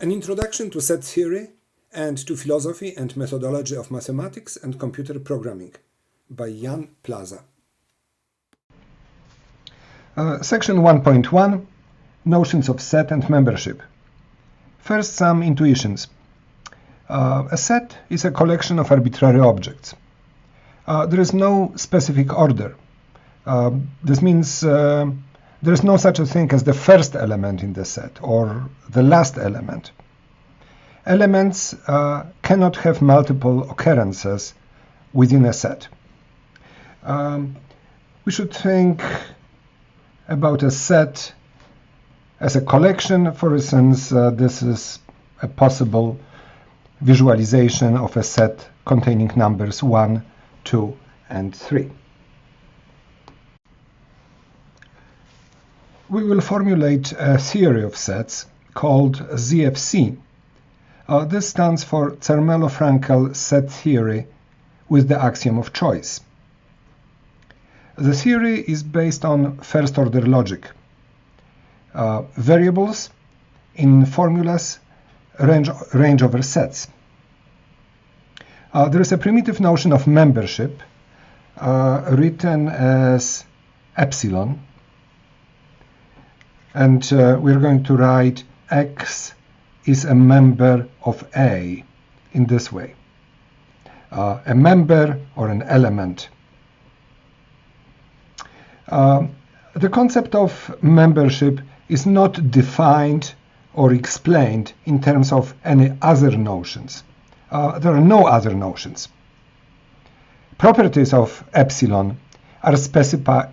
An Introduction to Set Theory and to Philosophy and Methodology of Mathematics and Computer Programming by Jan Plaza. Section 1.1 Notions of Set and Membership. First, some intuitions. A set is a collection of arbitrary objects. There is no specific order. This means there is no such a thing as the first element in the set or the last element. Elements cannot have multiple occurrences within a set. We should think about a set as a collection. For instance, this is a possible visualization of a set containing numbers 1, 2, and 3. We will formulate a theory of sets called ZFC. This stands for Zermelo-Fraenkel set theory with the axiom of choice. The theory is based on first-order logic. Variables in formulas range over sets. There is a primitive notion of membership written as epsilon. And we're going to write X is a member of A in this way. A member or an element. The concept of membership is not defined or explained in terms of any other notions. There are no other notions. Properties of epsilon are specified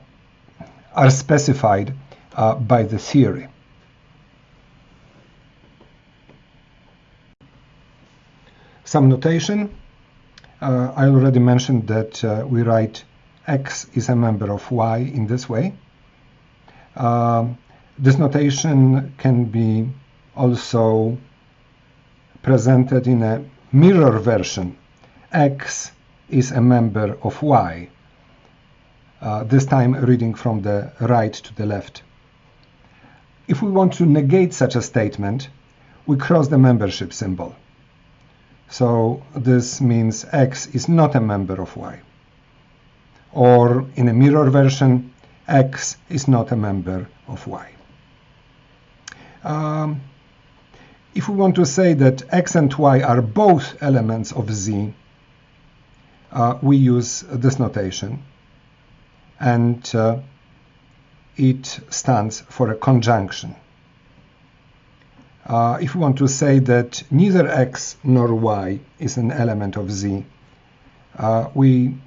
by the theory. Some notation. I already mentioned that we write X is a member of Y in this way. This notation can be also presented in a mirror version. X is a member of Y. This time reading from the right to the left. If we want to negate such a statement, we cross the membership symbol. So this means X is not a member of Y. Or in a mirror version, X is not a member of Y. If we want to say that X and Y are both elements of Z, we use this notation. And it stands for a conjunction. If we want to say that neither X nor Y is an element of Z, we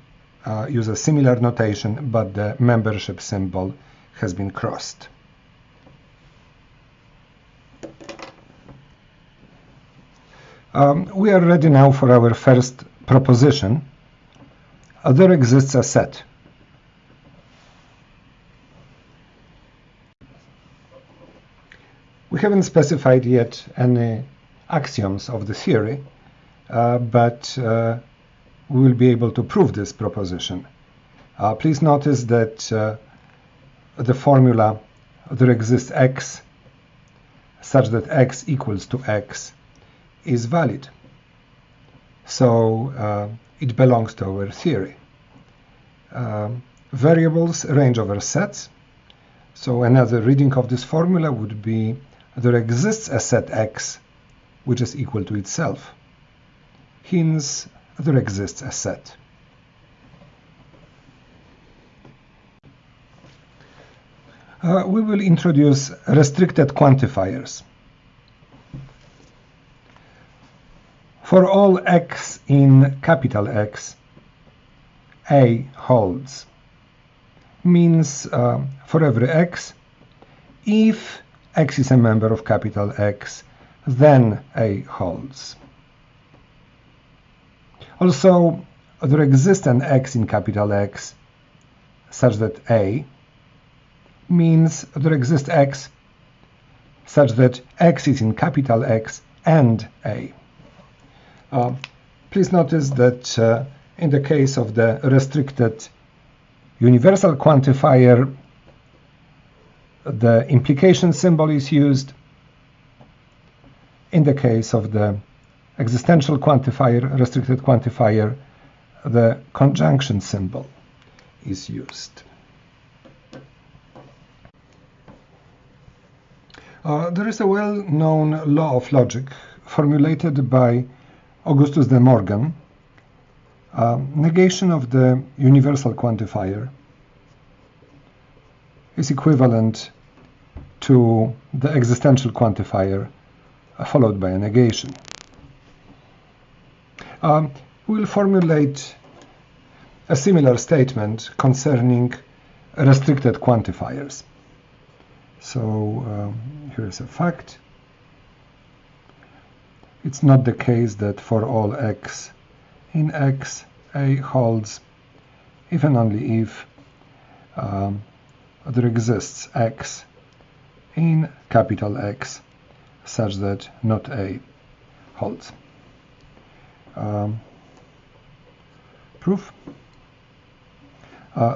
use a similar notation, but the membership symbol has been crossed. We are ready now for our first proposition. There exists a set. We haven't specified yet any axioms of the theory, but we will be able to prove this proposition. Please notice that the formula there exists X such that X equals to X is valid. So it belongs to our theory. Variables range over sets. So another reading of this formula would be there exists a set X which is equal to itself. Hence, there exists a set. We will introduce restricted quantifiers. For all X in capital X, A holds. Means for every X, if X is a member of capital X, then A holds. Also, there exists an X in capital X such that A means there exists X such that X is in capital X and A. Please notice that in the case of the restricted universal quantifier, the implication symbol is used. In the case of the existential quantifier, restricted quantifier, the conjunction symbol is used. There is a well-known law of logic formulated by Augustus de Morgan. Negation of the universal quantifier is equivalent to the existential quantifier followed by a negation. We'll formulate a similar statement concerning restricted quantifiers. So here is a fact. It's not the case that for all x in X, A holds if and only if there exists x in capital X such that not A holds. Proof.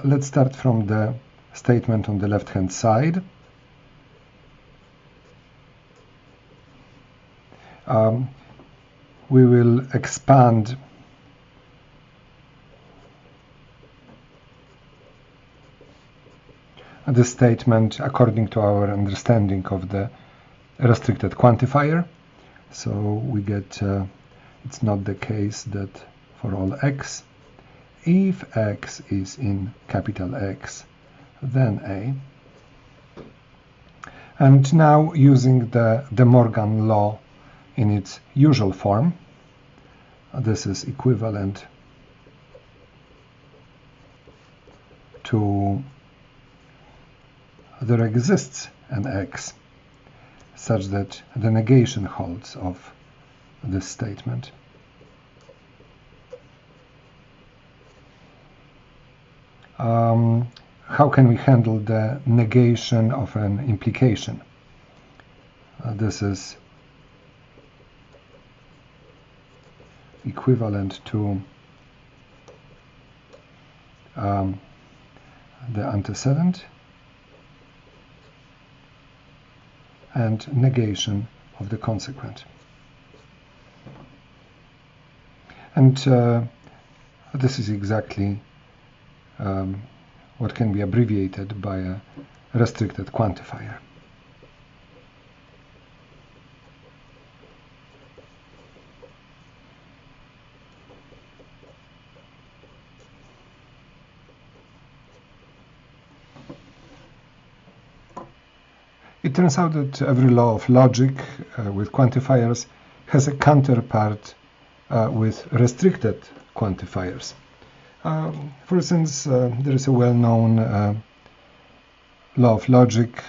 Let's start from the statement on the left-hand side. We will expand this statement according to our understanding of the restricted quantifier. So we get it's not the case that for all x, if x is in capital X, then A. And now using the De Morgan law in its usual form, this is equivalent to there exists an x such that the negation holds of this statement. How can we handle the negation of an implication? This is equivalent to the antecedent and negation of the consequent. And this is exactly what can be abbreviated by a restricted quantifier. It turns out that every law of logic with quantifiers has a counterpart with restricted quantifiers. For instance, there is a well-known law of logic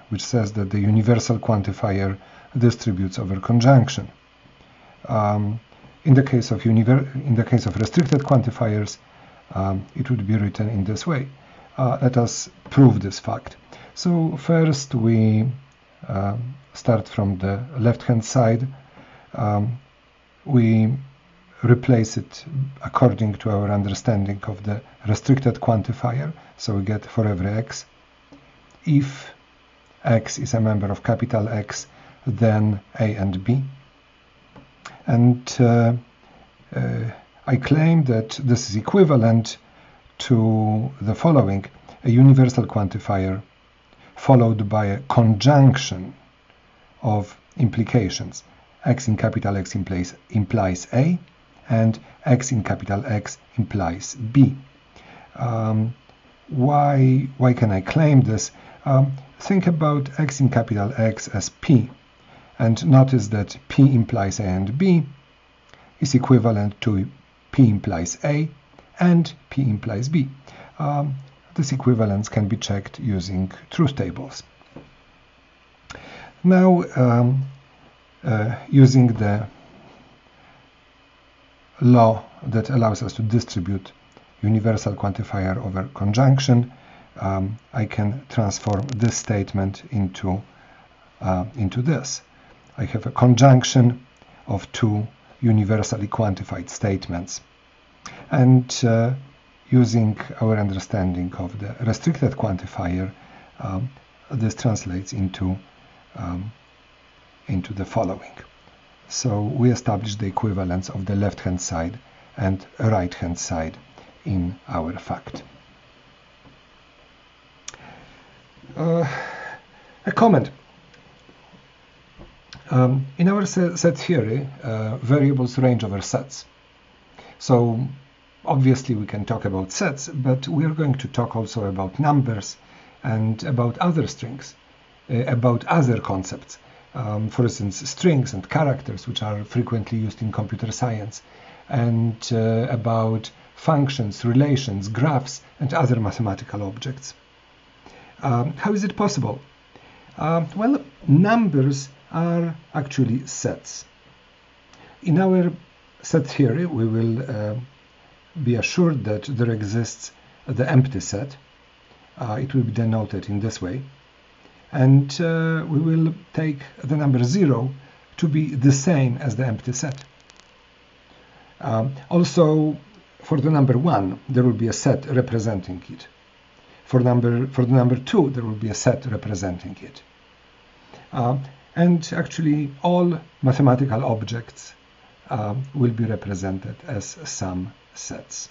which says that the universal quantifier distributes over conjunction. In the case of restricted quantifiers, it would be written in this way. Let us prove this fact. So first we start from the left-hand side. We replace it according to our understanding of the restricted quantifier. So we get for every x, if x is a member of capital X, then A and B. And I claim that this is equivalent to the following: a universal quantifier followed by a conjunction of implications. X in capital X implies A, and X in capital X implies B. Why can I claim this? Think about X in capital X as P, and notice that P implies A and B is equivalent to P implies A and P implies B. This equivalence can be checked using truth tables. Now, using the law that allows us to distribute universal quantifier over conjunction, I can transform this statement into this. I have a conjunction of two universally quantified statements. And using our understanding of the restricted quantifier, this translates into the following. So we establish the equivalence of the left-hand side and right-hand side in our fact. A comment. In our set theory, variables range over sets. So obviously we can talk about sets, but we are going to talk also about numbers and about other strings, about other concepts. For instance, strings and characters, which are frequently used in computer science, and about functions, relations, graphs, and other mathematical objects. How is it possible? Well, numbers are actually sets. In our set theory, we will be assured that there exists the empty set. It will be denoted in this way. And we will take the number 0 to be the same as the empty set. Also, for the number 1, there will be a set representing it. For the number 2, there will be a set representing it. And actually, all mathematical objects will be represented as some sets.